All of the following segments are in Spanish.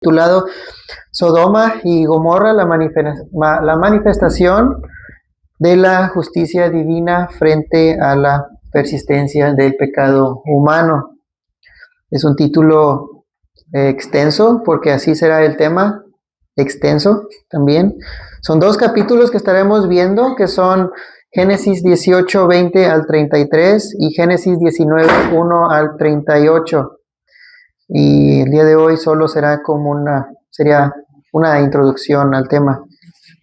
Titulado Sodoma y Gomorra, la manifestación de la justicia divina frente a la persistencia del pecado humano. Es un título extenso, porque así será el tema, extenso también. Son dos capítulos que estaremos viendo, que son Génesis 18, 20 al 33 y Génesis 19, 1 al 38. Y el día de hoy solo será sería una introducción al tema.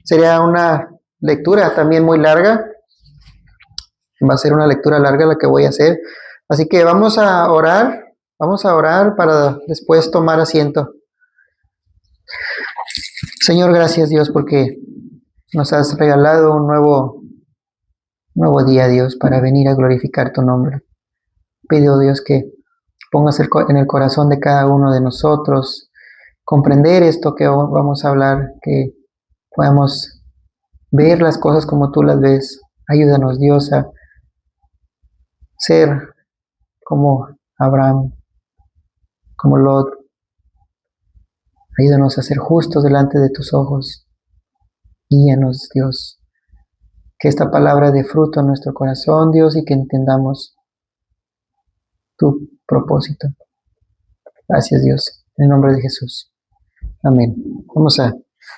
Sería una lectura también muy larga. Va a ser una lectura larga la que voy a hacer. Así que vamos a orar para después tomar asiento. Señor, gracias Dios porque nos has regalado un nuevo día, Dios, para venir a glorificar tu nombre. Pido, Dios, que pongas en el corazón de cada uno de nosotros comprender esto que vamos a hablar, que podamos ver las cosas como tú las ves. Ayúdanos, Dios, a ser como Abraham, como Lot. Ayúdanos a ser justos delante de tus ojos. Guíanos, Dios. Que esta palabra dé fruto en nuestro corazón, Dios, y que entendamos tu propósito. Gracias, Dios. En el nombre de Jesús. Amén. Vamos a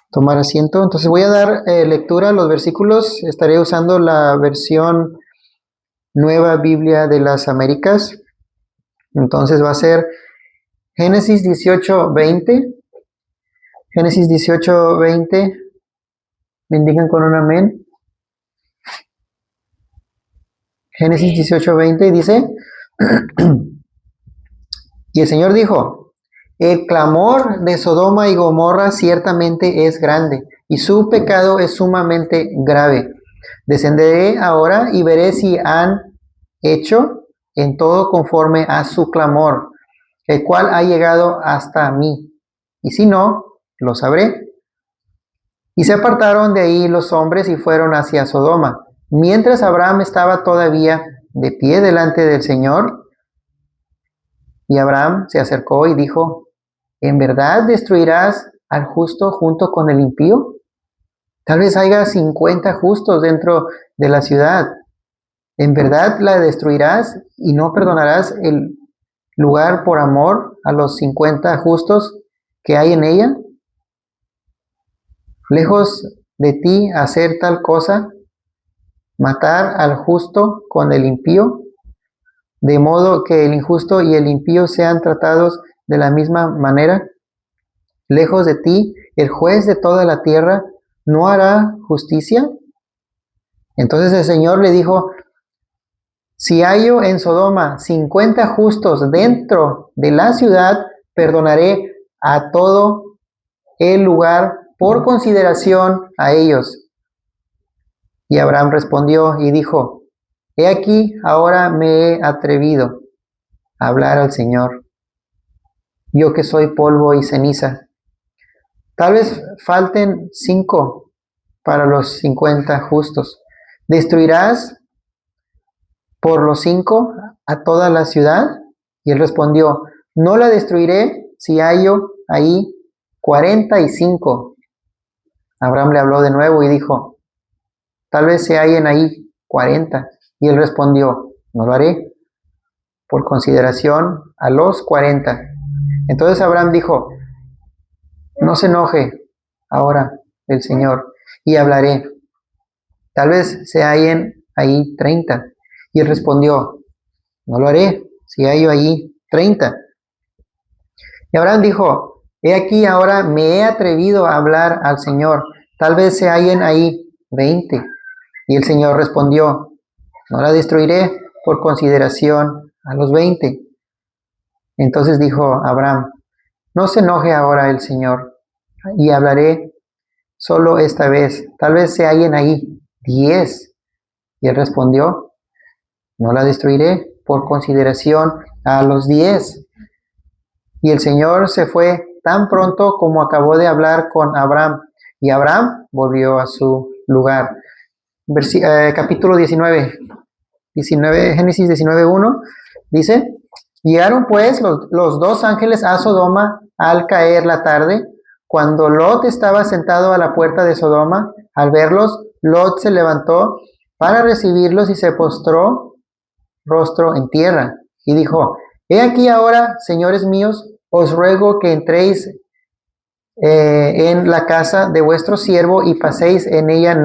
tomar asiento. Entonces voy a dar lectura a los versículos. Estaré usando la versión Nueva Biblia de las Américas. Entonces va a ser Génesis 18, 20. Génesis 18, 20. Me indican con un amén. Génesis 18, 20 dice: Y el Señor dijo: el clamor de Sodoma y Gomorra ciertamente es grande, y su pecado es sumamente grave. Descenderé ahora y veré si han hecho en todo conforme a su clamor, el cual ha llegado hasta mí. Y si no, lo sabré. Y se apartaron de ahí los hombres y fueron hacia Sodoma, mientras Abraham estaba todavía de pie delante del Señor. Y Abraham se acercó y dijo: ¿en verdad destruirás al justo junto con el impío? Tal vez haya 50 justos dentro de la ciudad. ¿En verdad la destruirás y no perdonarás el lugar por amor a los 50 justos que hay en ella? Lejos de ti hacer tal cosa, matar al justo con el impío, de modo que el injusto y el impío sean tratados de la misma manera. Lejos de ti, el juez de toda la tierra no hará justicia. Entonces el Señor le dijo: si hallo en Sodoma 50 justos dentro de la ciudad, perdonaré a todo el lugar por consideración a ellos. Y Abraham respondió y dijo: he aquí, ahora me he atrevido a hablar al Señor, yo que soy polvo y ceniza. Tal vez falten 5 para los 50 justos. ¿Destruirás por los 5 a toda la ciudad? Y él respondió: no la destruiré si hallo ahí 45. Abraham le habló de nuevo y dijo: tal vez se hallen ahí 40. Y él respondió: no lo haré, por consideración a los 40. Entonces Abraham dijo: no se enoje ahora el Señor, y hablaré. Tal vez se hallen ahí 30. Y él respondió: no lo haré, si hallo allí 30. Y Abraham dijo: he aquí, ahora me he atrevido a hablar al Señor. Tal vez se hallen ahí 20. Y el Señor respondió: no la destruiré por consideración a los 20. Entonces dijo Abraham: no se enoje ahora el Señor, y hablaré solo esta vez. Tal vez se hallen ahí 10. Y él respondió: no la destruiré por consideración a los 10. Y el Señor se fue tan pronto como acabó de hablar con Abraham, y Abraham volvió a su lugar. Capítulo 19, Génesis 19:1 dice: llegaron pues los 2 ángeles a Sodoma al caer la tarde, cuando Lot estaba sentado a la puerta de Sodoma, al verlos, Lot se levantó para recibirlos y se postró rostro en tierra y dijo: He aquí ahora, señores míos, os ruego que entréis en la casa de vuestro siervo y paséis en ella la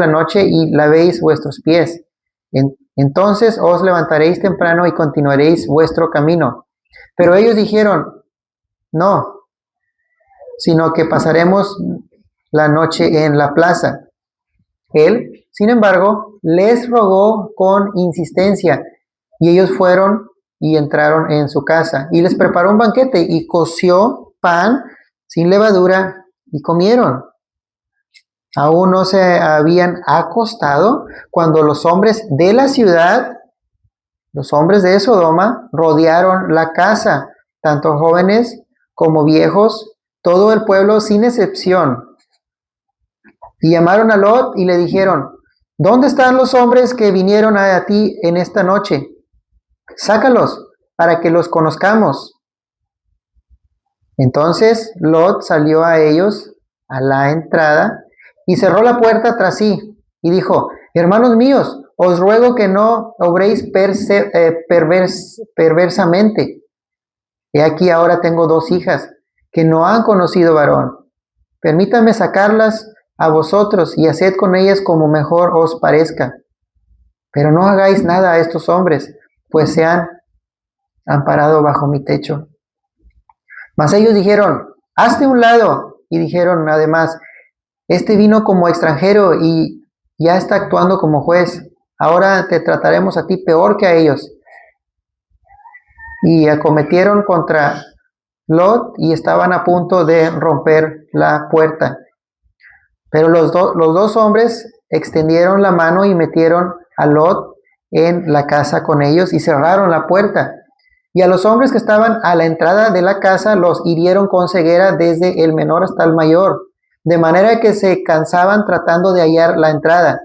noche y lavéis vuestros pies. Entonces os levantaréis temprano y continuaréis vuestro camino. Pero ellos dijeron: No, sino que pasaremos la noche en la plaza. Él, sin embargo, les rogó con insistencia, y ellos fueron y entraron en su casa, y les preparó un banquete, y coció pan sin levadura, y comieron. Aún no se habían acostado cuando los hombres de la ciudad, los hombres de Sodoma, rodearon la casa, tanto jóvenes como viejos, todo el pueblo sin excepción. Y llamaron a Lot y le dijeron: ¿Dónde están los hombres que vinieron a ti en esta noche? Sácalos para que los conozcamos. Entonces Lot salió a ellos a la entrada y cerró la puerta tras sí y dijo: Hermanos míos, os ruego que no obréis perversamente. He aquí ahora tengo 2 hijas que no han conocido varón. Permítanme sacarlas a vosotros y haced con ellas como mejor os parezca. Pero no hagáis nada a estos hombres, pues se han amparado bajo mi techo. Mas ellos dijeron: Hazte un lado. Y dijeron además: Este vino como extranjero y ya está actuando como juez. Ahora te trataremos a ti peor que a ellos. Y acometieron contra Lot y estaban a punto de romper la puerta. Pero los 2 hombres extendieron la mano y metieron a Lot en la casa con ellos y cerraron la puerta. Y a los hombres que estaban a la entrada de la casa los hirieron con ceguera desde el menor hasta el mayor, de manera que se cansaban tratando de hallar la entrada.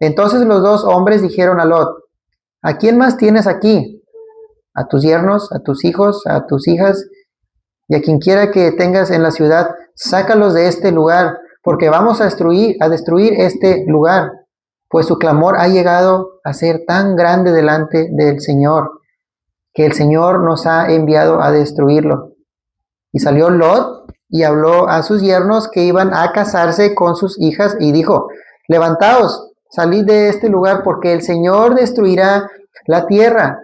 Entonces los 2 hombres dijeron a Lot: ¿A quién más tienes aquí? A tus yernos, a tus hijos, a tus hijas, y a quien quiera que tengas en la ciudad, sácalos de este lugar, porque vamos a destruir este lugar, pues su clamor ha llegado a ser tan grande delante del Señor, que el Señor nos ha enviado a destruirlo. Y salió Lot y habló a sus yernos que iban a casarse con sus hijas y dijo: Levantaos, salid de este lugar, porque el Señor destruirá la tierra.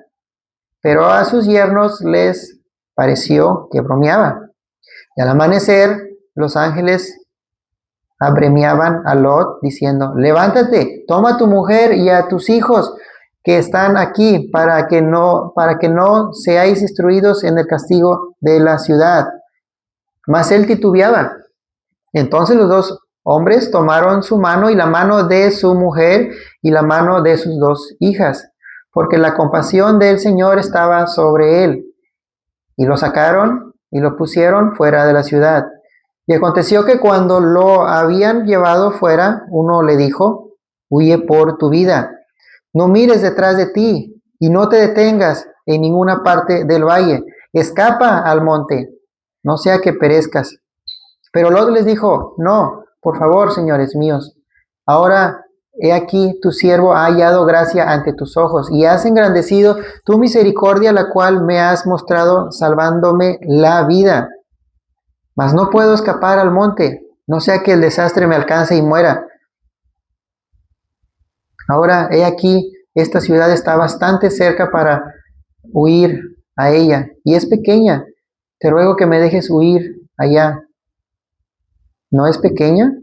Pero a sus yernos les pareció que bromeaba. Y al amanecer, los ángeles apremiaban a Lot diciendo: Levántate, toma a tu mujer y a tus hijos que están aquí, para que no seáis instruidos en el castigo de la ciudad. Mas él titubeaba. Entonces los 2 hombres tomaron su mano y la mano de su mujer y la mano de sus 2 hijas, porque la compasión del Señor estaba sobre él. Y lo sacaron y lo pusieron fuera de la ciudad. Y aconteció que cuando lo habían llevado fuera, uno le dijo: Huye por tu vida, no mires detrás de ti y no te detengas en ninguna parte del valle. Escapa al monte, no sea que perezcas. Pero Lot les dijo: No, por favor, señores míos, ahora he aquí tu siervo ha hallado gracia ante tus ojos y has engrandecido tu misericordia, la cual me has mostrado salvándome la vida. Mas no puedo escapar al monte, no sea que el desastre me alcance y muera. Ahora, he aquí, esta ciudad está bastante cerca para huir a ella, y es pequeña. Te ruego que me dejes huir allá. ¿No es pequeña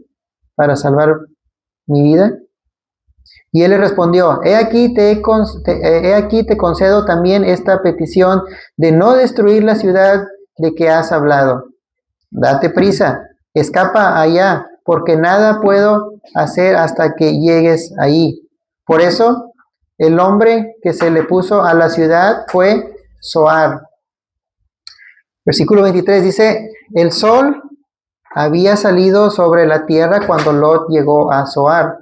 para salvar mi vida? Y él le respondió: He aquí te concedo también esta petición de no destruir la ciudad de que has hablado. Date prisa, escapa allá, porque nada puedo hacer hasta que llegues ahí. Por eso, el nombre que se le puso a la ciudad fue Zoar. Versículo 23 dice: El sol había salido sobre la tierra cuando Lot llegó a Zoar.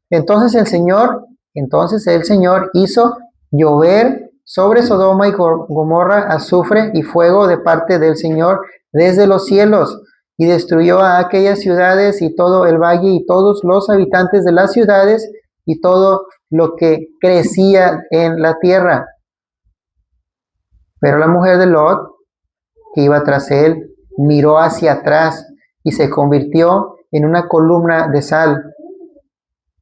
Entonces el Señor hizo llover sobre Sodoma y Gomorra azufre y fuego de parte del Señor desde los cielos, y destruyó a aquellas ciudades y todo el valle y todos los habitantes de las ciudades y todo lo que crecía en la tierra. Pero la mujer de Lot, que iba tras él, miró hacia atrás y se convirtió en una columna de sal.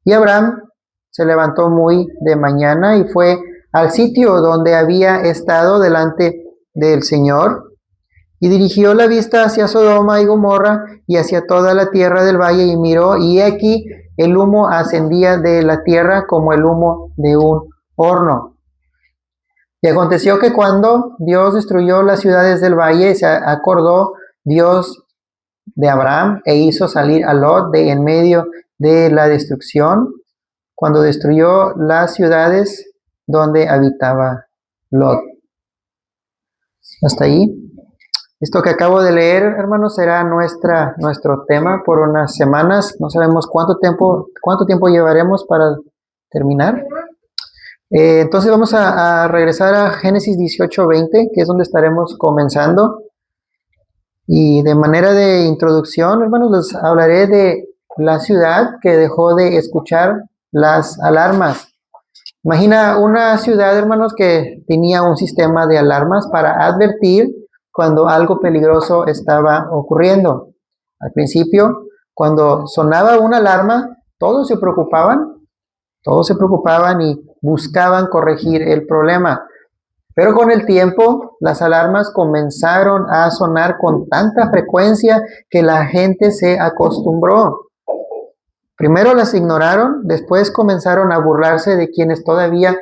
Y Abraham se levantó muy de mañana y fue al sitio donde había estado delante del Señor, y dirigió la vista hacia Sodoma y Gomorra y hacia toda la tierra del valle, y miró, y aquí el humo ascendía de la tierra como el humo de un horno. Y aconteció que cuando Dios destruyó las ciudades del valle, se acordó Dios de Abraham e hizo salir a Lot de en medio de la destrucción, cuando destruyó las ciudades donde habitaba Lot. Hasta ahí. Esto que acabo de leer, hermanos, será nuestro tema por unas semanas. No sabemos cuánto tiempo llevaremos para terminar. Entonces vamos a regresar a Génesis 18:20, que es donde estaremos comenzando. Y de manera de introducción, hermanos, les hablaré de la ciudad que dejó de escuchar las alarmas. Imagina una ciudad, hermanos, que tenía un sistema de alarmas para advertir cuando algo peligroso estaba ocurriendo. Al principio, cuando sonaba una alarma, todos se preocupaban y buscaban corregir el problema. Pero con el tiempo, las alarmas comenzaron a sonar con tanta frecuencia que la gente se acostumbró. Primero las ignoraron, después comenzaron a burlarse de quienes todavía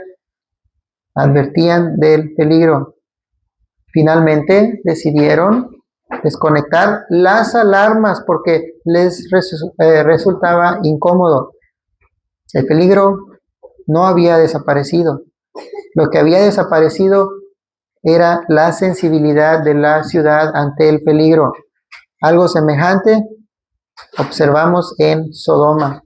advertían del peligro. Finalmente decidieron desconectar las alarmas porque les resultaba incómodo. El peligro no había desaparecido. Lo que había desaparecido era la sensibilidad de la ciudad ante el peligro. Algo semejante observamos en Sodoma.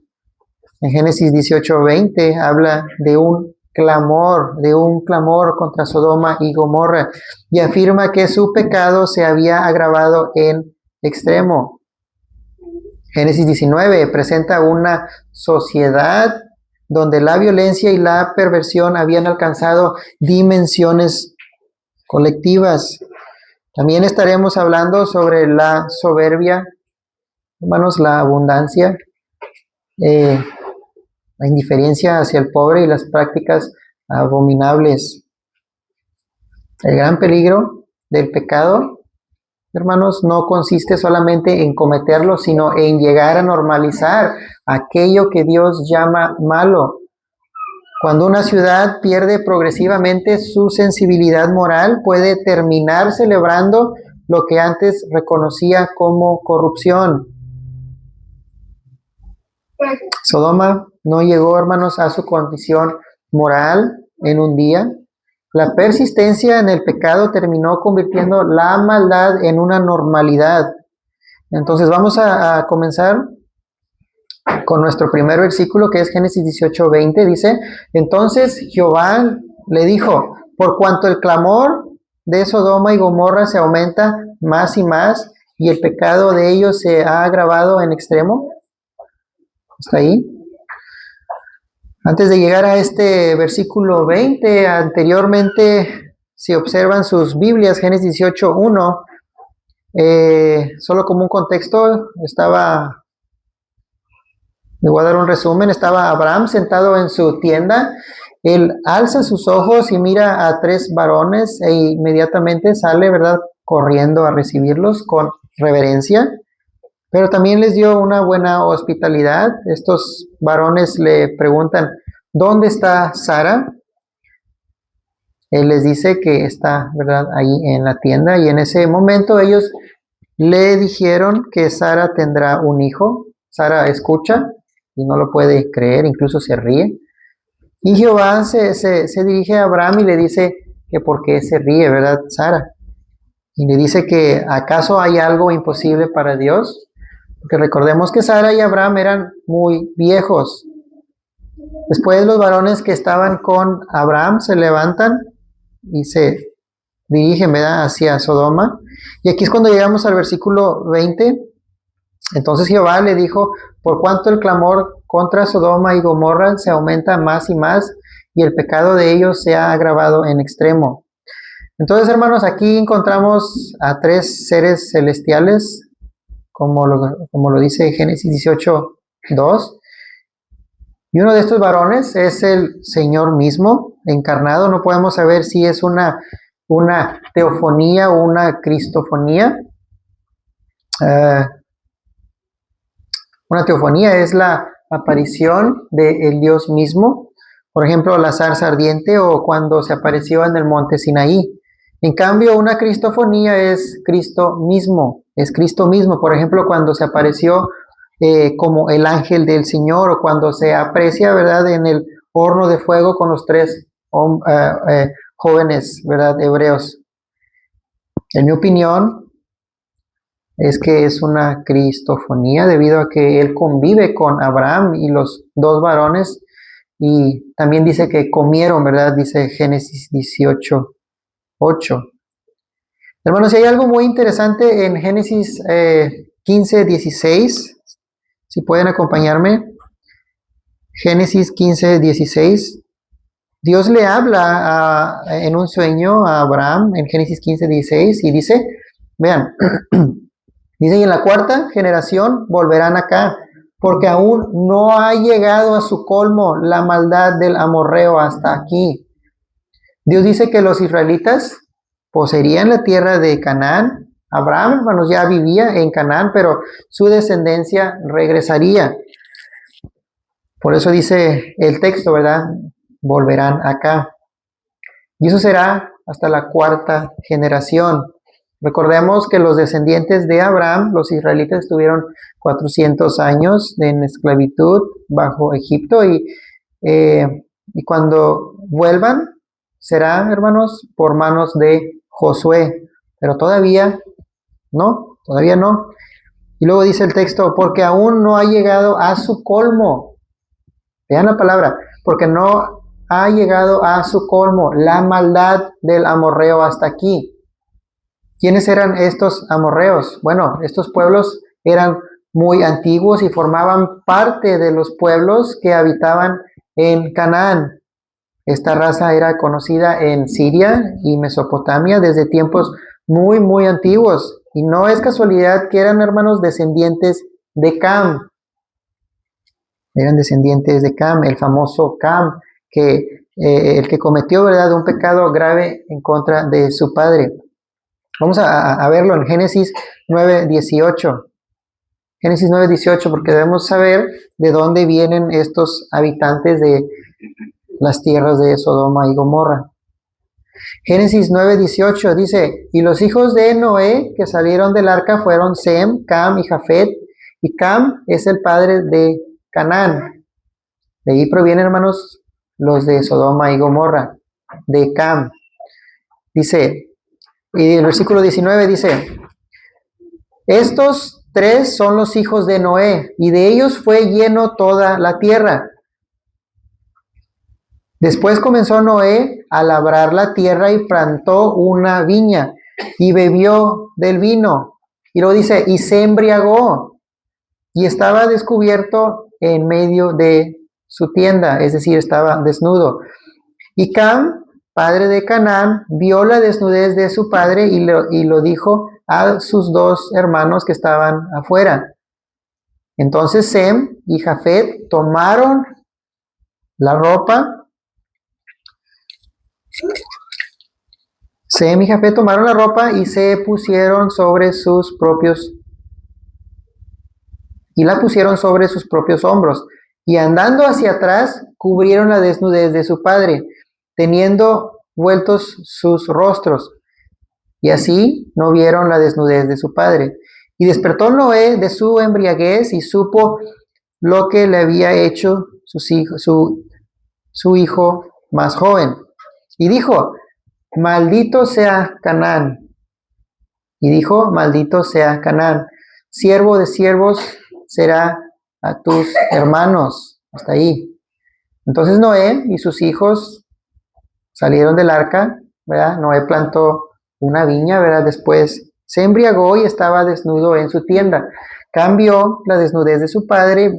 En Génesis 18:20 habla de un clamor contra Sodoma y Gomorra, y afirma que su pecado se había agravado en extremo. Génesis 19 presenta una sociedad donde la violencia y la perversión habían alcanzado dimensiones colectivas. También estaremos hablando sobre la soberbia, hermanos, la abundancia, la indiferencia hacia el pobre y las prácticas abominables. El gran peligro del pecado, hermanos, no consiste solamente en cometerlo, sino en llegar a normalizar aquello que Dios llama malo. Cuando una ciudad pierde progresivamente su sensibilidad moral, puede terminar celebrando lo que antes reconocía como corrupción. Sodoma no llegó, hermanos, a su condición moral en un día. La persistencia en el pecado terminó convirtiendo la maldad en una normalidad. Entonces vamos a comenzar con nuestro primer versículo, que es Génesis 18:20. Dice: entonces Jehová le dijo, por cuanto el clamor de Sodoma y Gomorra se aumenta más y más, y el pecado de ellos se ha agravado en extremo. ¿Está ahí? Antes de llegar a este versículo 20, anteriormente, si observan sus Biblias, Génesis 18:1, solo como un contexto, le voy a dar un resumen, estaba Abraham sentado en su tienda. Él alza sus ojos y mira a 3 varones e inmediatamente sale, ¿verdad?, corriendo a recibirlos con reverencia. Pero también les dio una buena hospitalidad. Estos varones le preguntan, ¿dónde está Sara? Él les dice que está, ¿verdad?, ahí en la tienda. Y en ese momento ellos le dijeron que Sara tendrá un hijo. Sara escucha y no lo puede creer, incluso se ríe. Y Jehová se dirige a Abraham y le dice que por qué se ríe, ¿verdad, Sara? Y le dice que ¿acaso hay algo imposible para Dios? Porque recordemos que Sara y Abraham eran muy viejos. Después los varones que estaban con Abraham se levantan y se dirigen, ¿verdad?, hacia Sodoma. Y aquí es cuando llegamos al versículo 20. Entonces Jehová le dijo: por cuanto el clamor contra Sodoma y Gomorra se aumenta más y más, y el pecado de ellos se ha agravado en extremo. Entonces, hermanos, aquí encontramos a tres seres celestiales, como lo dice Génesis 18:2. Y uno de estos varones es el Señor mismo, encarnado. No podemos saber si es una teofonía o una cristofonía. Una teofonía es la aparición del Dios mismo. Por ejemplo, la zarza ardiente o cuando se apareció en el monte Sinaí. En cambio, una cristofonía es Cristo mismo. Es Cristo mismo. Por ejemplo, cuando se apareció como el ángel del Señor, o cuando se aprecia, ¿verdad?, en el horno de fuego con los tres jóvenes, ¿verdad?, hebreos. En mi opinión, es que es una cristofonía debido a que él convive con Abraham y los dos varones, y también dice que comieron, ¿verdad? Dice Génesis 18:8. Hermanos, si hay algo muy interesante en Génesis 15:16, si pueden acompañarme. Génesis 15:16. Dios le habla en un sueño a Abraham en Génesis 15:16 y dice, vean, dice: y en la cuarta generación volverán acá, porque aún no ha llegado a su colmo la maldad del amorreo hasta aquí. Dios dice que los israelitas poseerían la tierra de Canaán. Abraham, hermanos, ya vivía en Canaán, pero su descendencia regresaría. Por eso dice el texto, ¿verdad? Volverán acá. Y eso será hasta la cuarta generación. Recordemos que los descendientes de Abraham, los israelitas, estuvieron 400 años en esclavitud bajo Egipto, y cuando vuelvan será, hermanos, por manos de Josué. Pero todavía no. Y luego dice el texto: porque aún no ha llegado a su colmo. Vean la palabra: porque no ha llegado a su colmo la maldad del amorreo hasta aquí. ¿Quiénes eran estos amorreos? Bueno, estos pueblos eran muy antiguos y formaban parte de los pueblos que habitaban en Canaán. Esta raza era conocida en Siria y Mesopotamia desde tiempos muy, muy antiguos. Y no es casualidad que eran, hermanos, descendientes de Cam. Eran descendientes de Cam, el famoso Cam, el que cometió, ¿verdad?, un pecado grave en contra de su padre. Vamos a verlo en Génesis 9:18. Génesis 9:18, porque debemos saber de dónde vienen estos habitantes de las tierras de Sodoma y Gomorra. Génesis 9:18 dice: y los hijos de Noé que salieron del arca fueron Sem, Cam y Jafet, y Cam es el padre de Canaán. De ahí provienen, hermanos, los de Sodoma y Gomorra, de Cam. Dice, y el versículo 19 dice: estos tres son los hijos de Noé, y de ellos fue lleno toda la tierra. Después comenzó Noé a labrar la tierra y plantó una viña y bebió del vino. Y luego dice, y se embriagó y estaba descubierto en medio de su tienda, es decir, estaba desnudo. Y Cam, padre de Canaán, vio la desnudez de su padre y lo dijo a sus dos hermanos que estaban afuera. Entonces Sem y Jafet tomaron la ropa. Sem y Jafet tomaron la ropa y se pusieron sobre sus propios hombros, y andando hacia atrás cubrieron la desnudez de su padre, teniendo vueltos sus rostros, y así no vieron la desnudez de su padre. Y despertó Noé de su embriaguez y supo lo que le había hecho su hijo más joven. Y dijo, maldito sea Canaán. Siervo de siervos será a tus hermanos. Hasta ahí. Entonces Noé y sus hijos salieron del arca ¿verdad? Noé plantó una viña, ¿verdad? Después se embriagó y estaba desnudo en su tienda. Cambió la desnudez de su padre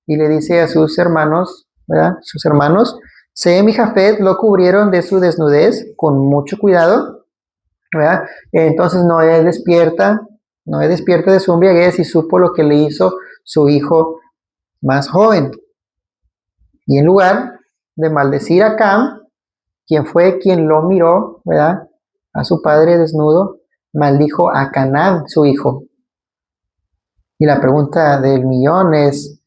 y le dice a sus hermanos, ¿verdad? Sus hermanos, Sem y Jafet lo cubrieron de su desnudez con mucho cuidado, ¿verdad? Entonces Noé despierta de su embriaguez y supo lo que le hizo su hijo más joven. Y en lugar de maldecir a Cam, quien fue quien lo miró, ¿verdad? A su padre desnudo, maldijo a Canaán, su hijo. Y la pregunta del millón es,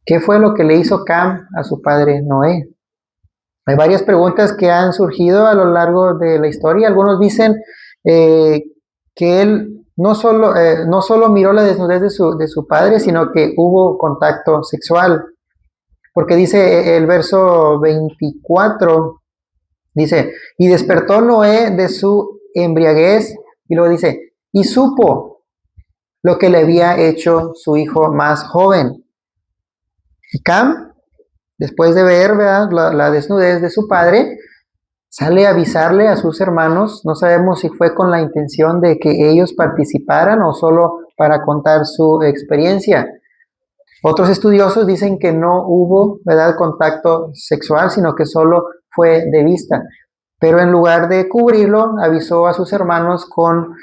¿qué fue lo que le hizo Cam a su padre Noé? Hay varias preguntas que han surgido a lo largo de la historia. Algunos dicen que él no solo miró la desnudez de su padre, sino que hubo contacto sexual. Porque dice el verso 24, dice, y despertó Noé de su embriaguez, y luego dice, y supo lo que le había hecho su hijo más joven. Y Cam, después de ver, ¿verdad?, la desnudez de su padre, sale a avisarle a sus hermanos. No sabemos si fue con la intención de que ellos participaran o solo para contar su experiencia. Otros estudiosos dicen que no hubo, ¿verdad?, contacto sexual, sino que solo fue de vista. Pero en lugar de cubrirlo, avisó a sus hermanos con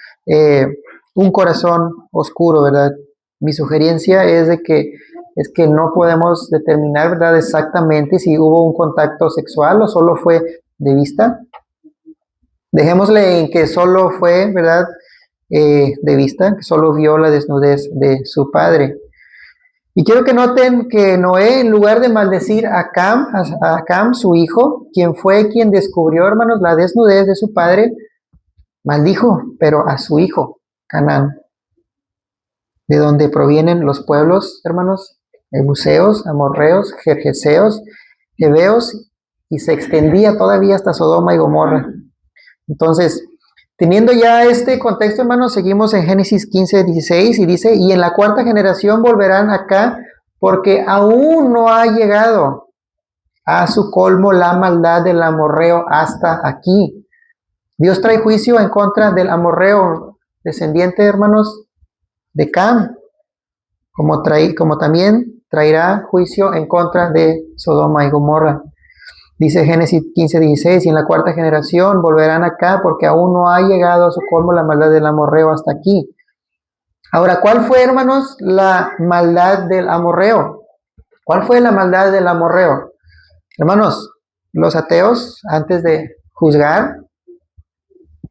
un corazón oscuro, ¿verdad? Mi sugerencia es que no podemos determinar, ¿verdad?, exactamente si hubo un contacto sexual o solo fue de vista. Dejémosle en que solo fue, ¿verdad?, de vista, que solo vio la desnudez de su padre. Y quiero que noten que Noé, en lugar de maldecir a Cam, su hijo, quien fue quien descubrió, hermanos, la desnudez de su padre, maldijo, pero a su hijo, Canaán, de donde provienen los pueblos, hermanos, ebuseos, amorreos, jerjeseos, heveos, y se extendía todavía hasta Sodoma y Gomorra. Entonces, teniendo ya este contexto, hermanos, seguimos en Génesis 15:16 y dice, y en la cuarta generación volverán acá porque aún no ha llegado a su colmo la maldad del amorreo hasta aquí. Dios trae juicio en contra del amorreo, descendiente, hermanos, de Cam, como también traerá juicio en contra de Sodoma y Gomorra. Dice Génesis 15:16, y en la cuarta generación volverán acá porque aún no ha llegado a su colmo la maldad del amorreo hasta aquí. Ahora, ¿cuál fue, hermanos, la maldad del amorreo? ¿Cuál fue la maldad del amorreo? Hermanos, los ateos,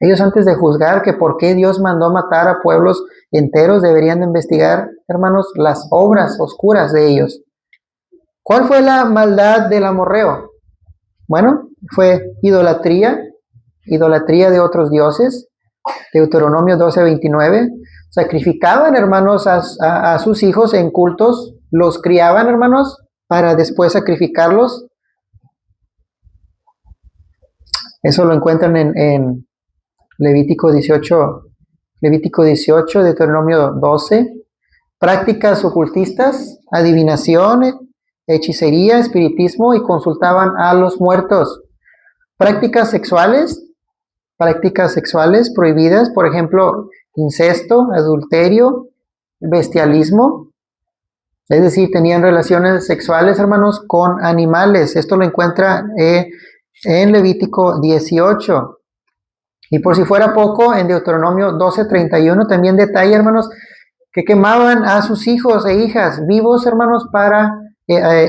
ellos antes de juzgar que por qué Dios mandó matar a pueblos enteros, deberían de investigar, hermanos, las obras oscuras de ellos. ¿Cuál fue la maldad del amorreo? Bueno, fue idolatría de otros dioses. Deuteronomio 12:29. Sacrificaban, hermanos, a sus hijos en cultos, los criaban, hermanos, para después sacrificarlos. Eso lo encuentran en Levítico 18, Deuteronomio 12. Prácticas ocultistas, adivinación, hechicería, espiritismo, y consultaban a los muertos. Prácticas sexuales prohibidas, por ejemplo, incesto, adulterio, bestialismo, es decir, tenían relaciones sexuales, hermanos, con animales. Esto lo encuentra en Levítico 18. Y por si fuera poco, en Deuteronomio 12:31 también detalla, hermanos, que quemaban a sus hijos e hijas vivos, hermanos, para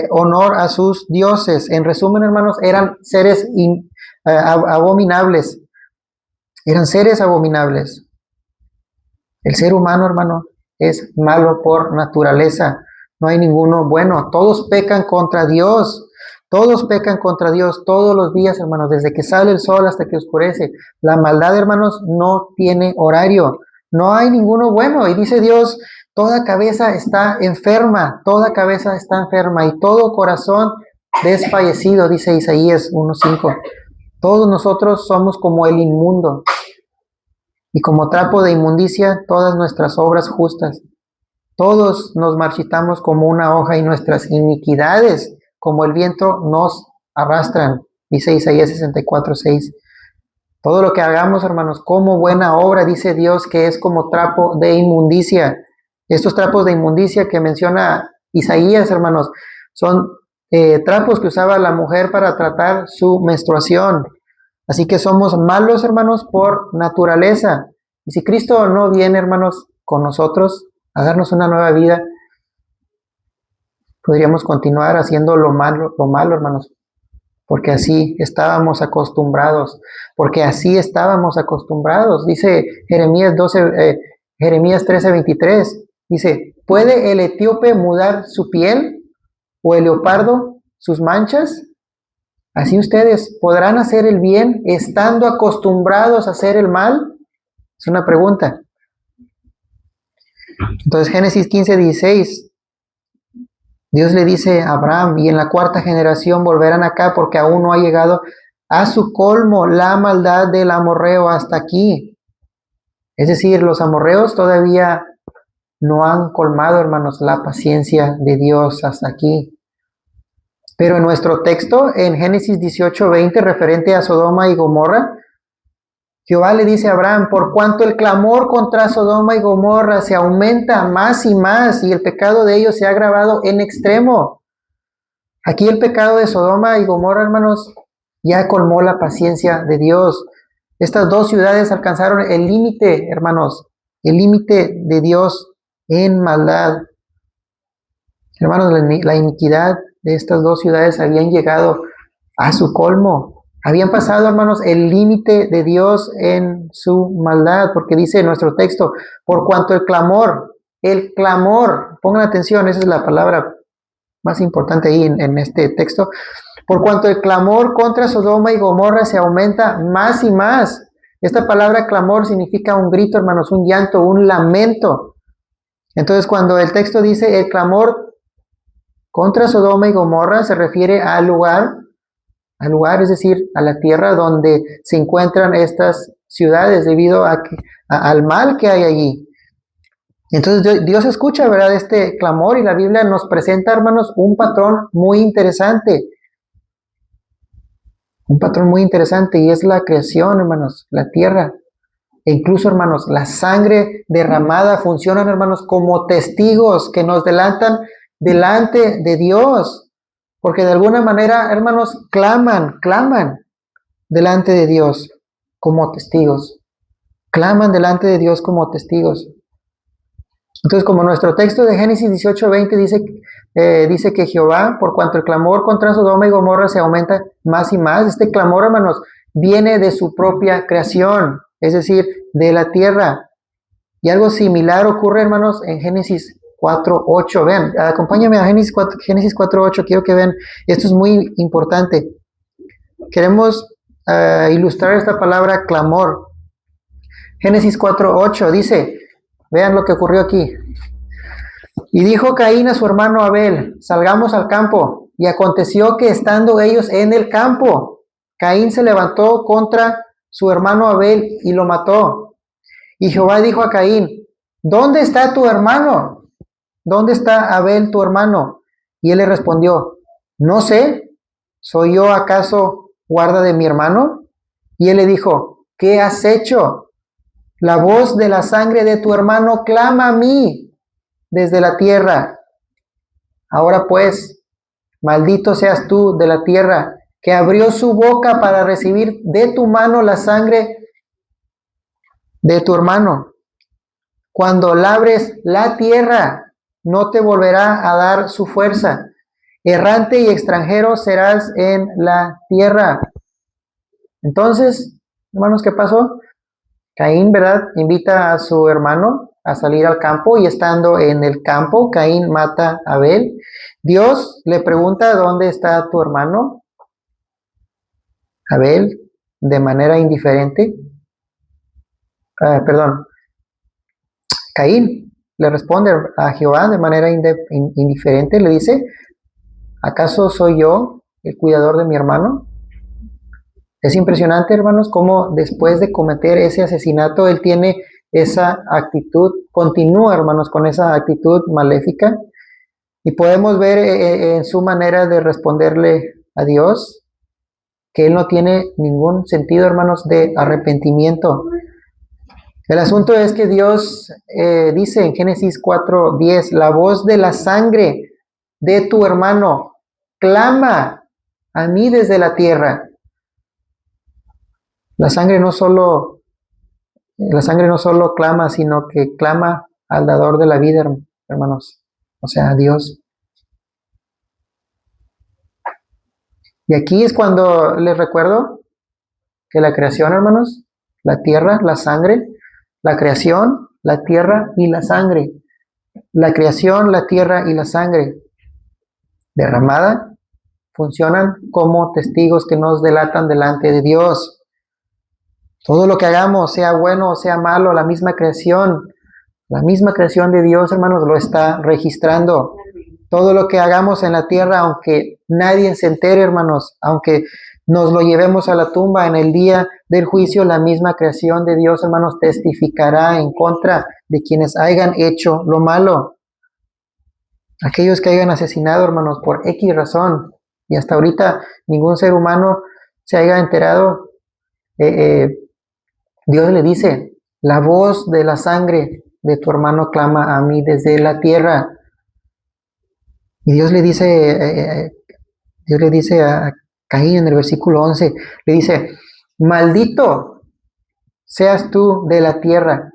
honor a sus dioses. En resumen, hermanos, eran seres abominables. Eran seres abominables. El ser humano, hermano, es malo por naturaleza. No hay ninguno bueno. Todos pecan contra Dios. Todos pecan contra Dios todos los días, hermanos, desde que sale el sol hasta que oscurece. La maldad, hermanos, no tiene horario. No hay ninguno bueno. Y dice Dios, toda cabeza está enferma, y todo corazón desfallecido, dice Isaías 1:5. Todos nosotros somos como el inmundo, y como trapo de inmundicia todas nuestras obras justas. Todos nos marchitamos como una hoja, y nuestras iniquidades como el viento nos arrastran, dice Isaías 64:6. Todo lo que hagamos, hermanos, como buena obra, dice Dios que es como trapo de inmundicia. Estos trapos de inmundicia que menciona Isaías, hermanos, son trapos que usaba la mujer para tratar su menstruación. Así que somos malos, hermanos, por naturaleza. Y si Cristo no viene, hermanos, con nosotros a darnos una nueva vida, podríamos continuar haciendo lo malo, hermanos, porque así estábamos acostumbrados, Dice Jeremías 13:23, dice, ¿puede el etíope mudar su piel o el leopardo sus manchas? Así ustedes podrán hacer el bien estando acostumbrados a hacer el mal. Es una pregunta. Entonces Génesis 15:16, Dios le dice a Abraham, y en la cuarta generación volverán acá porque aún no ha llegado a su colmo la maldad del amorreo hasta aquí. Es decir, los amorreos todavía no han colmado, hermanos, la paciencia de Dios hasta aquí. Pero en nuestro texto, en Génesis 18:20, referente a Sodoma y Gomorra, Jehová le dice a Abraham, por cuanto el clamor contra Sodoma y Gomorra se aumenta más y más y el pecado de ellos se ha agravado en extremo. Aquí el pecado de Sodoma y Gomorra, hermanos, ya colmó la paciencia de Dios. Estas dos ciudades alcanzaron el límite, hermanos, el límite de Dios en maldad. Hermanos, la iniquidad de estas dos ciudades habían llegado a su colmo. Habían pasado, hermanos, el límite de Dios en su maldad, porque dice en nuestro texto, por cuanto el clamor, pongan atención, esa es la palabra más importante ahí en este texto, por cuanto el clamor contra Sodoma y Gomorra se aumenta más y más. Esta palabra clamor significa un grito, hermanos, un llanto, un lamento. Entonces, cuando el texto dice el clamor contra Sodoma y Gomorra, se refiere al lugar, es decir, a la tierra donde se encuentran estas ciudades debido al mal que hay allí. Entonces Dios escucha, ¿verdad?, este clamor y la Biblia nos presenta, hermanos, un patrón muy interesante. Un patrón muy interesante y es la creación, hermanos, la tierra. E incluso, hermanos, la sangre derramada funcionan, hermanos, como testigos que nos delantan delante de Dios. Porque de alguna manera, hermanos, claman delante de Dios como testigos. Claman delante de Dios como testigos. Entonces, como nuestro texto de Génesis 18:20 dice que Jehová, por cuanto el clamor contra Sodoma y Gomorra se aumenta más y más, este clamor, hermanos, viene de su propia creación, es decir, de la tierra. Y algo similar ocurre, hermanos, en Génesis 4:8. Vean, acompáñame a Génesis 4:8, quiero que vean, esto es muy importante. Queremos ilustrar esta palabra clamor. Génesis 4:8 dice, vean lo que ocurrió aquí. Y dijo Caín a su hermano Abel, salgamos al campo. Y aconteció que estando ellos en el campo, Caín se levantó contra su hermano Abel y lo mató. Y Jehová dijo a Caín, ¿dónde está tu hermano? ¿Dónde está Abel tu hermano? Y él le respondió, no sé, ¿soy yo acaso guarda de mi hermano? Y él le dijo, ¿qué has hecho? La voz de la sangre de tu hermano clama a mí desde la tierra. Ahora pues, maldito seas tú de la tierra, que abrió su boca para recibir de tu mano la sangre de tu hermano. Cuando labres la tierra, no te volverá a dar su fuerza. Errante y extranjero serás en la tierra. Entonces, hermanos, ¿qué pasó? Caín, ¿verdad?, invita a su hermano a salir al campo y estando en el campo, Caín mata a Abel. Dios le pregunta, ¿dónde está tu hermano? Abel, de manera indiferente. Caín le responde a Jehová de manera indiferente, le dice, ¿acaso soy yo el cuidador de mi hermano? Es impresionante, hermanos, cómo después de cometer ese asesinato, él tiene esa actitud, continúa, hermanos, con esa actitud maléfica. Y podemos ver en su manera de responderle a Dios, que Él no tiene ningún sentido, hermanos, de arrepentimiento. El asunto es que Dios dice en Génesis 4:10, la voz de la sangre de tu hermano clama a mí desde la tierra. La sangre no solo clama, sino que clama al dador de la vida, hermanos, o sea, a Dios. Y aquí es cuando les recuerdo que la creación, hermanos, la tierra, la sangre, la creación, la tierra y la sangre, la creación, la tierra y la sangre derramada funcionan como testigos que nos delatan delante de Dios. Todo lo que hagamos, sea bueno o sea malo, la misma creación de Dios, hermanos, lo está registrando. Todo lo que hagamos en la tierra, aunque nadie se entere, hermanos, aunque nos lo llevemos a la tumba en el día del juicio, la misma creación de Dios, hermanos, testificará en contra de quienes hayan hecho lo malo. Aquellos que hayan asesinado, hermanos, por X razón, y hasta ahorita ningún ser humano se haya enterado, Dios le dice, la voz de la sangre de tu hermano clama a mí desde la tierra. Y Dios le dice a Caín en el versículo 11, le dice, maldito seas tú de la tierra,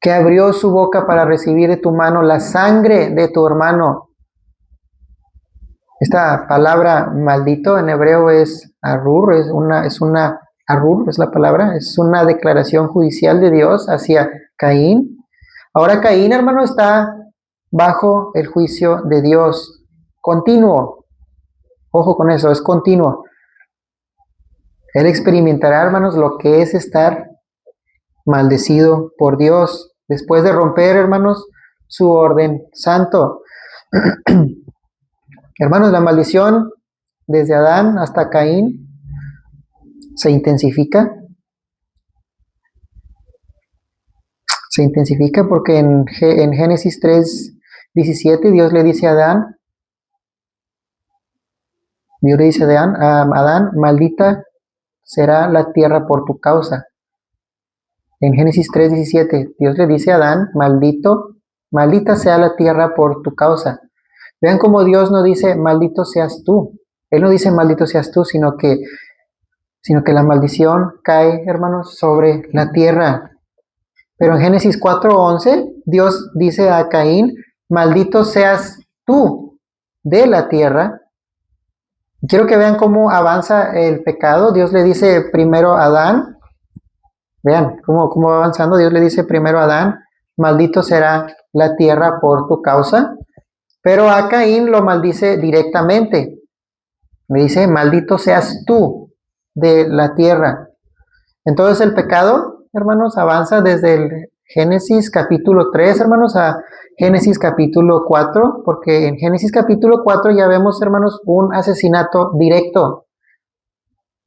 que abrió su boca para recibir de tu mano la sangre de tu hermano. Esta palabra maldito en hebreo es arur, arur es la palabra, es una declaración judicial de Dios hacia Caín. Ahora Caín, hermano, está bajo el juicio de Dios, continuo. Ojo con eso, es continuo. Él experimentará, hermanos, lo que es estar maldecido por Dios, después de romper, hermanos, su orden santo. Hermanos, la maldición desde Adán hasta Caín se intensifica. Se intensifica porque en Génesis 3:17 Dios le dice a Adán, Adán, maldita será la tierra por tu causa. En Génesis 3:17 Dios le dice a Adán, maldita sea la tierra por tu causa. Vean cómo Dios no dice, maldito seas tú. Él no dice, maldito seas tú, sino que la maldición cae, hermanos, sobre la tierra. Pero en Génesis 4:11, Dios dice a Caín, maldito seas tú de la tierra. Quiero que vean cómo avanza el pecado. Dios le dice primero a Adán, vean cómo va avanzando. Dios le dice primero a Adán, maldito será la tierra por tu causa. Pero a Caín lo maldice directamente. Me dice, maldito seas tú de la tierra. Entonces el pecado, hermanos, avanza desde el Génesis capítulo 3, hermanos, a Génesis capítulo 4, porque en Génesis capítulo 4 ya vemos, hermanos, un asesinato directo.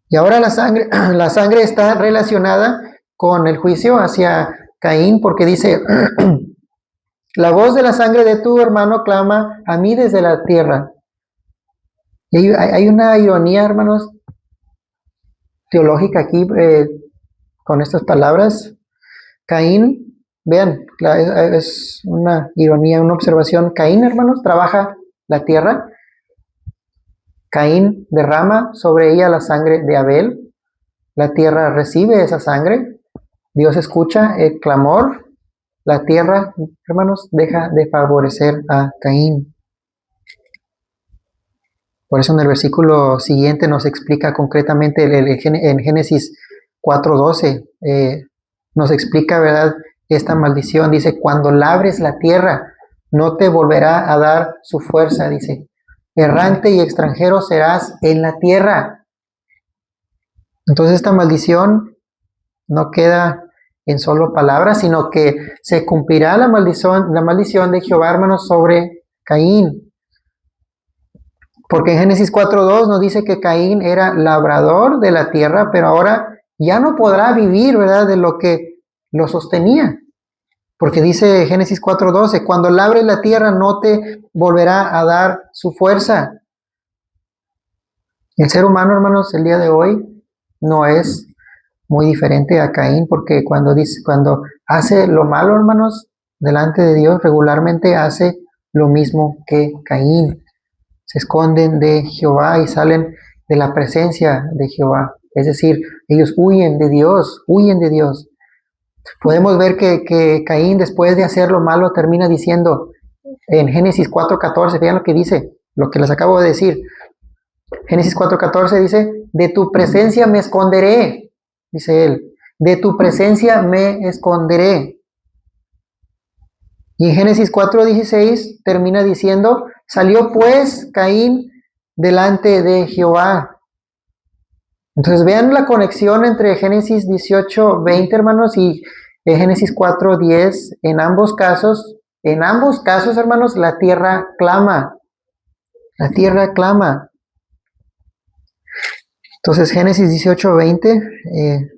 Y ahora la sangre está relacionada con el juicio hacia Caín, porque dice, la voz de la sangre de tu hermano clama a mí desde la tierra. Y hay una ironía, hermanos, teológica aquí con estas palabras. Caín, vean, es una ironía, una observación. Caín, hermanos, trabaja la tierra. Caín derrama sobre ella la sangre de Abel. La tierra recibe esa sangre. Dios escucha el clamor. La tierra, hermanos, deja de favorecer a Caín. Por eso en el versículo siguiente nos explica concretamente en Génesis 4:12, nos explica, ¿verdad?, esta maldición. Dice, cuando labres la tierra, no te volverá a dar su fuerza, dice. Errante y extranjero serás en la tierra. Entonces esta maldición no queda en solo palabras, sino que se cumplirá la maldición de Jehová, hermanos, sobre Caín. Porque en Génesis 4:2 nos dice que Caín era labrador de la tierra, pero ahora ya no podrá vivir, ¿verdad?, de lo que lo sostenía. Porque dice Génesis 4:12, cuando labres la tierra no te volverá a dar su fuerza. El ser humano, hermanos, el día de hoy no es muy diferente a Caín, porque cuando hace lo malo, hermanos, delante de Dios, regularmente hace lo mismo que Caín. Se esconden de Jehová y salen de la presencia de Jehová. Es decir, ellos huyen de Dios, huyen de Dios. Podemos ver que Caín, después de hacer lo malo, termina diciendo en Génesis 4:14, vean lo que dice, lo que les acabo de decir. Génesis 4:14 dice, de tu presencia me esconderé, dice él, de tu presencia me esconderé. Y en Génesis 4:16 termina diciendo, salió pues Caín delante de Jehová. Entonces vean la conexión entre Génesis 18:20, hermanos, y Génesis 4:10. En ambos casos, hermanos, la tierra clama. La tierra clama. Entonces Génesis 18:20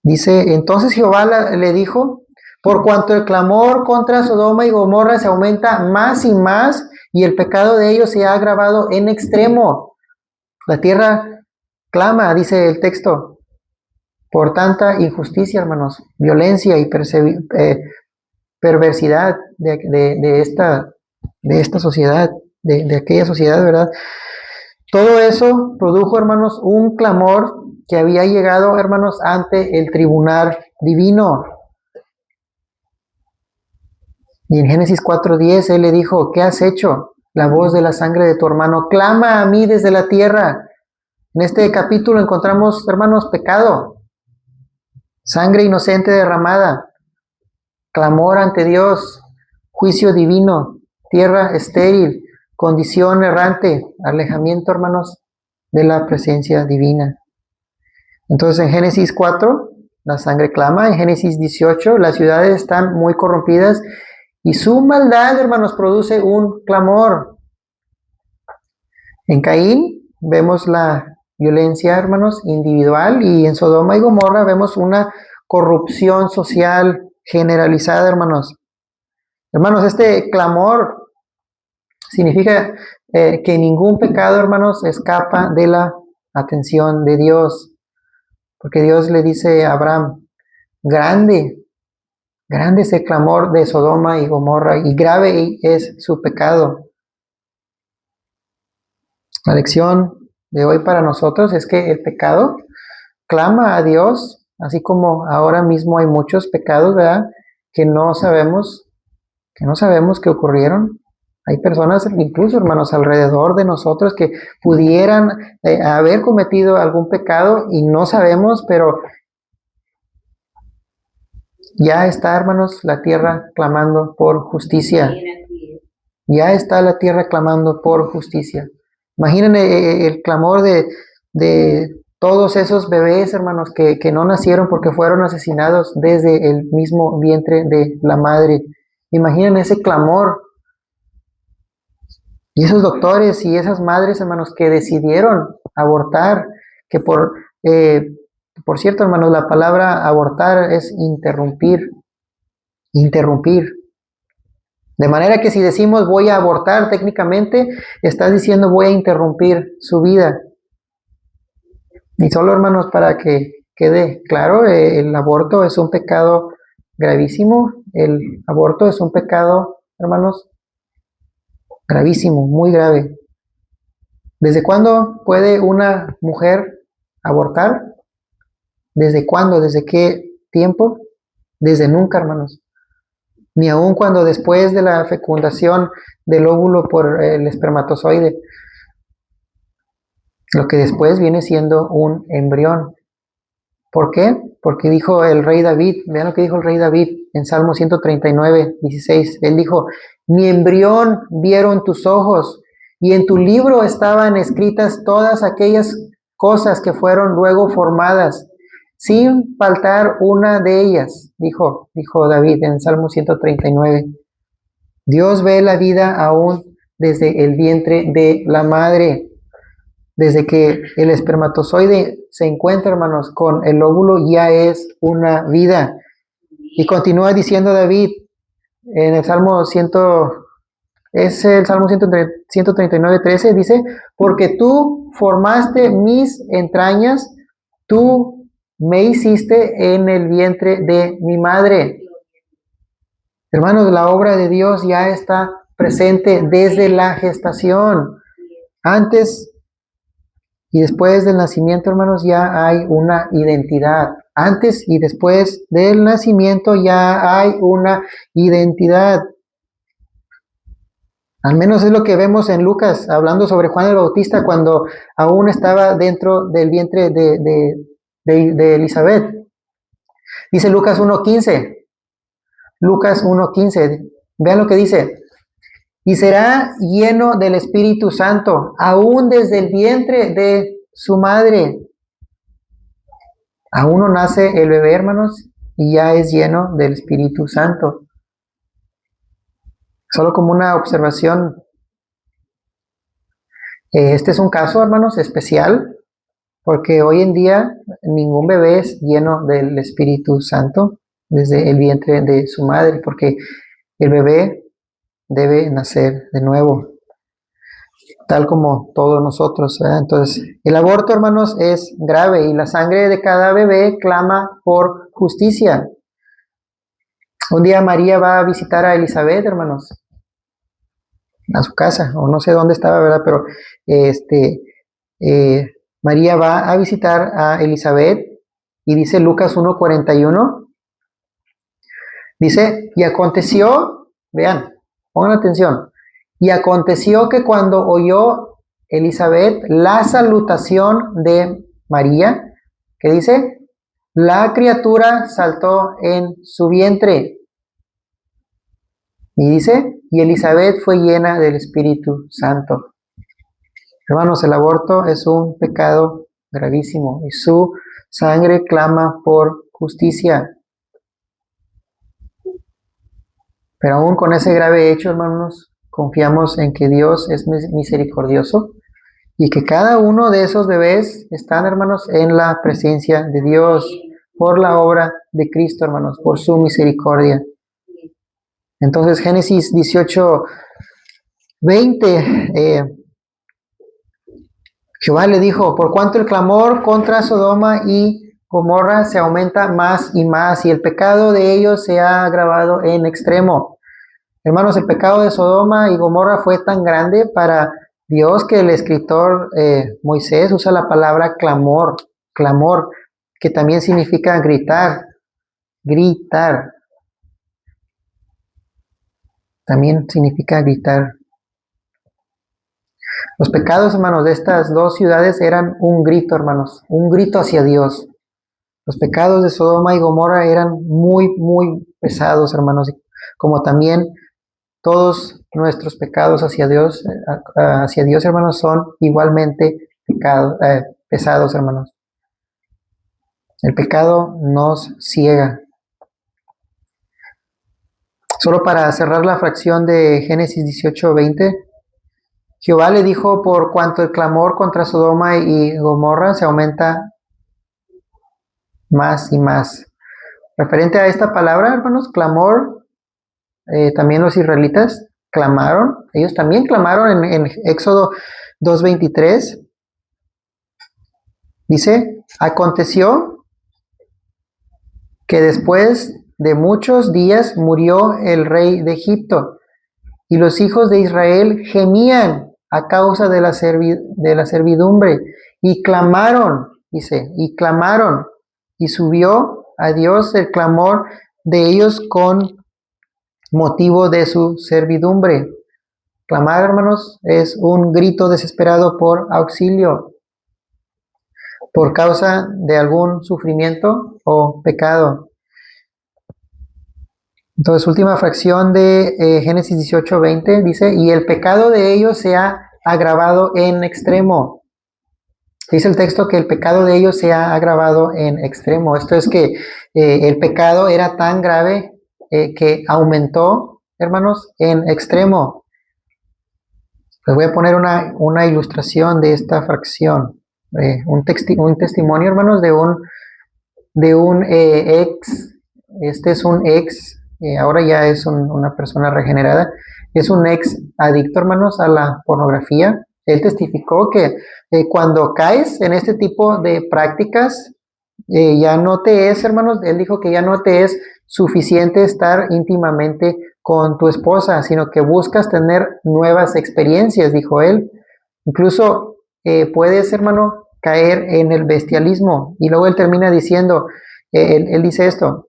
dice, entonces Jehová le dijo, por cuanto el clamor contra Sodoma y Gomorra se aumenta más y más, y el pecado de ellos se ha agravado en extremo. La tierra clama, dice el texto, por tanta injusticia, hermanos, violencia y perversidad de esta sociedad, de aquella sociedad, ¿verdad? Todo eso produjo, hermanos, un clamor que había llegado, hermanos, ante el tribunal divino. Y en Génesis 4:10 él le dijo, ¿qué has hecho? La voz de la sangre de tu hermano clama a mí desde la tierra. En este capítulo encontramos, hermanos, pecado, sangre inocente derramada, clamor ante Dios, juicio divino, tierra estéril, condición errante, alejamiento, hermanos, de la presencia divina. Entonces en Génesis 4, la sangre clama. En Génesis 18, las ciudades están muy corrompidas y su maldad, hermanos, produce un clamor. En Caín vemos la violencia, hermanos, individual, y en Sodoma y Gomorra vemos una corrupción social generalizada, hermanos. Hermanos, este clamor significa que ningún pecado, hermanos, escapa de la atención de Dios. Porque Dios le dice a Abraham, grande, grande es el clamor de Sodoma y Gomorra, y grave es su pecado. La lección de hoy para nosotros es que el pecado clama a Dios, así como ahora mismo hay muchos pecados, ¿verdad? Que no sabemos que ocurrieron. Hay personas, incluso hermanos, alrededor de nosotros que pudieran haber cometido algún pecado y no sabemos, pero ya está, hermanos, la tierra clamando por justicia. Ya está la tierra clamando por justicia. Imaginen el clamor de todos esos bebés, hermanos, que no nacieron porque fueron asesinados desde el mismo vientre de la madre. Imaginen ese clamor. Y esos doctores y esas madres, hermanos, que decidieron abortar, que por cierto, hermanos, la palabra abortar es interrumpir, interrumpir. De manera que si decimos voy a abortar, técnicamente estás diciendo voy a interrumpir su vida. Y solo, hermanos, para que quede claro, el aborto es un pecado gravísimo. El aborto es un pecado, hermanos, gravísimo, muy grave. ¿Desde cuándo puede una mujer abortar? ¿Desde cuándo? ¿Desde qué tiempo? Desde nunca, hermanos. Ni aun cuando después de la fecundación del óvulo por el espermatozoide, lo que después viene siendo un embrión. ¿Por qué? Porque dijo el rey David, vean lo que dijo el rey David en Salmo 139:16. Él dijo, mi embrión vieron tus ojos, y en tu libro estaban escritas todas aquellas cosas que fueron luego formadas, sin faltar una de ellas, dijo David en Salmo 139. Dios ve la vida aún desde el vientre de la madre. Desde que el espermatozoide se encuentra, hermanos, con el óvulo, ya es una vida. Y continúa diciendo David en el Salmo Es el Salmo 139:13, dice, porque tú formaste mis entrañas, tú me hiciste en el vientre de mi madre. Hermanos, la obra de Dios ya está presente desde la gestación. Antes y después del nacimiento, hermanos, ya hay una identidad. Antes y después del nacimiento ya hay una identidad. Al menos es lo que vemos en Lucas, hablando sobre Juan el Bautista cuando aún estaba dentro del vientre de Elizabeth. Dice Lucas 1:15. Lucas 1:15. Vean lo que dice. Y será lleno del Espíritu Santo, aún desde el vientre de su madre. Aún no nace el bebé, hermanos, y ya es lleno del Espíritu Santo. Solo como una observación, este es un caso, hermanos, especial, porque hoy en día ningún bebé es lleno del Espíritu Santo desde el vientre de su madre, porque el bebé debe nacer de nuevo, tal como todos nosotros, ¿verdad? Entonces, el aborto, hermanos, es grave y la sangre de cada bebé clama por justicia. Un día María va a visitar a Elizabeth, hermanos, a su casa, o no sé dónde estaba, ¿verdad? Pero María va a visitar a Elizabeth y dice Lucas 1:41, dice, y aconteció, vean, pongan atención, y aconteció que cuando oyó Elizabeth la salutación de María, ¿qué dice? La criatura saltó en su vientre. Y dice, y Elizabeth fue llena del Espíritu Santo. Hermanos, el aborto es un pecado gravísimo y su sangre clama por justicia. Pero aún con ese grave hecho, hermanos, confiamos en que Dios es misericordioso y que cada uno de esos bebés están, hermanos, en la presencia de Dios por la obra de Cristo, hermanos, por su misericordia. Entonces, Génesis 18:20, Jehová le dijo, por cuanto el clamor contra Sodoma y Gomorra se aumenta más y más, y el pecado de ellos se ha agravado en extremo. Hermanos, el pecado de Sodoma y Gomorra fue tan grande para Dios que el escritor Moisés usa la palabra clamor, que también significa gritar, también significa gritar. Los pecados, hermanos, de estas dos ciudades eran un grito, hermanos, un grito hacia Dios. Los pecados de Sodoma y Gomorra eran muy, muy pesados, hermanos, como también todos nuestros pecados hacia Dios, hermanos, son igualmente pesados, hermanos. El pecado nos ciega. Solo para cerrar la fracción de Génesis 18:20, Jehová le dijo, por cuanto el clamor contra Sodoma y Gomorra se aumenta más y más. Referente a esta palabra, hermanos, clamor, también los israelitas clamaron, ellos también clamaron en Éxodo 2:23. Dice, aconteció que después de muchos días murió el rey de Egipto y los hijos de Israel gemían a causa de la servidumbre y clamaron, dice, y subió a Dios el clamor de ellos con motivo de su servidumbre. Clamar, hermanos, es un grito desesperado por auxilio, por causa de algún sufrimiento o pecado. Entonces, última fracción de Génesis 18:20 dice, y el pecado de ellos se ha agravado en extremo. Dice el texto que el pecado de ellos se ha agravado en extremo. Esto es que el pecado era tan grave que aumentó, hermanos, en extremo. Les voy a poner una ilustración de esta fracción. Un testimonio, hermanos, de un ex. Este es un ex ahora ya es una persona regenerada, es un ex adicto, hermanos, a la pornografía. Él testificó que cuando caes en este tipo de prácticas, ya no te es, hermanos, él dijo que ya no te es suficiente estar íntimamente con tu esposa, sino que buscas tener nuevas experiencias, dijo él. Incluso puedes, hermano, caer en el bestialismo. Y luego él termina diciendo, él dice esto,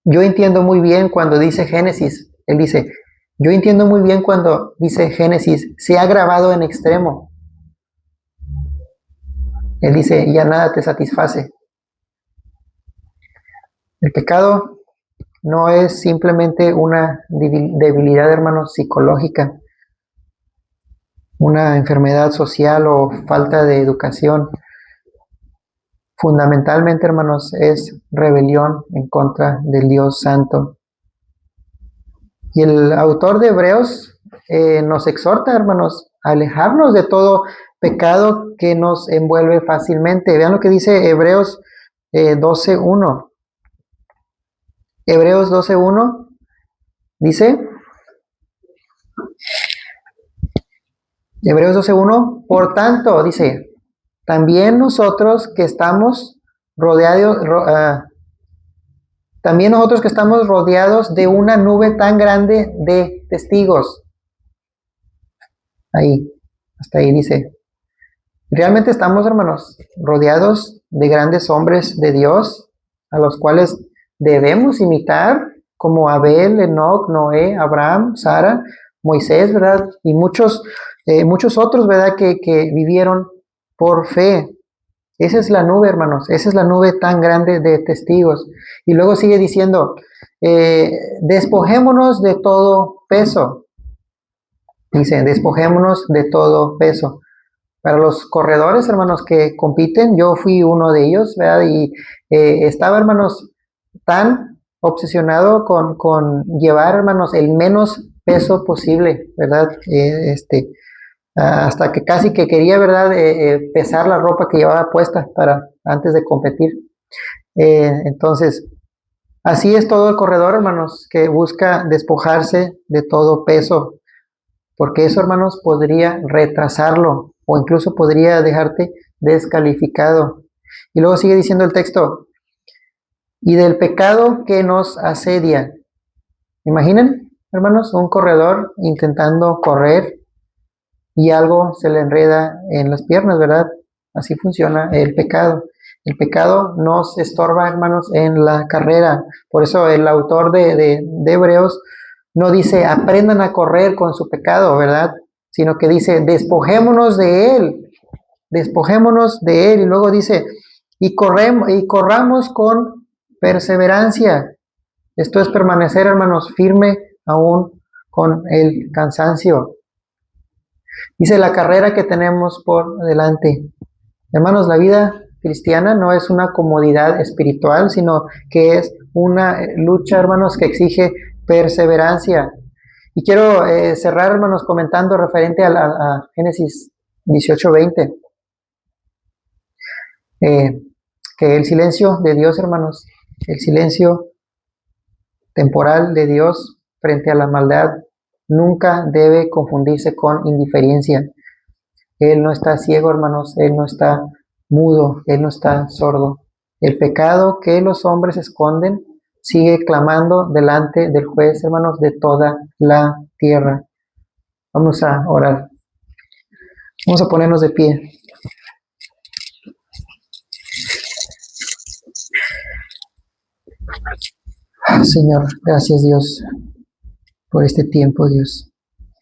yo entiendo muy bien cuando dice Génesis, él dice, yo entiendo muy bien cuando dice Génesis, se ha agravado en extremo. Él dice, ya nada te satisface. El pecado no es simplemente una debilidad, hermanos, psicológica, una enfermedad social o falta de educación. Fundamentalmente, hermanos, es rebelión en contra del Dios Santo. Y el autor de Hebreos nos exhorta, hermanos, a alejarnos de todo pecado que nos envuelve fácilmente. Vean lo que dice Hebreos 12:1. Hebreos 12:1 dice, Hebreos 12:1, por tanto, dice, también nosotros que estamos rodeados, también nosotros que estamos rodeados de una nube tan grande de testigos. Ahí, hasta ahí dice. Realmente estamos, hermanos, rodeados de grandes hombres de Dios, a los cuales debemos imitar, como Abel, Enoc, Noé, Abraham, Sara, Moisés, ¿verdad? Y muchos otros, ¿verdad? Que vivieron por fe. Esa es la nube, hermanos, esa es la nube tan grande de testigos. Y luego sigue diciendo, despojémonos de todo peso. Dice, despojémonos de todo peso. Para los corredores, hermanos, que compiten, yo fui uno de ellos, ¿verdad? Y estaba, hermanos, tan obsesionado con llevar, hermanos, el menos peso posible, ¿verdad? Hasta que casi que quería, ¿verdad? Pesar la ropa que llevaba puesta para antes de competir. Entonces, así es todo el corredor, hermanos, que busca despojarse de todo peso, porque eso, hermanos, podría retrasarlo o incluso podría dejarte descalificado. Y luego sigue diciendo el texto, y del pecado que nos asedia. Imaginen, hermanos, un corredor intentando correr y algo se le enreda en las piernas, ¿verdad? Así funciona el pecado. El pecado nos estorba, hermanos, en la carrera. Por eso el autor de Hebreos no dice aprendan a correr con su pecado, ¿verdad? Sino que dice despojémonos de él, despojémonos de él. Y luego dice y corramos con perseverancia. Esto es permanecer, hermanos, firme aún con el cansancio. Dice la carrera que tenemos por delante. Hermanos, la vida cristiana no es una comodidad espiritual, sino que es una lucha, hermanos, que exige perseverancia. Y quiero cerrar, hermanos, comentando referente a Génesis 18:20. Que el silencio de Dios, hermanos, el silencio temporal de Dios frente a la maldad nunca debe confundirse con indiferencia. Él no está ciego, hermanos, Él no está mudo, Él no está sordo. El pecado que los hombres esconden sigue clamando delante del juez, hermanos, de toda la tierra. Vamos a orar. Vamos a ponernos de pie. Señor, gracias Dios por este tiempo, Dios.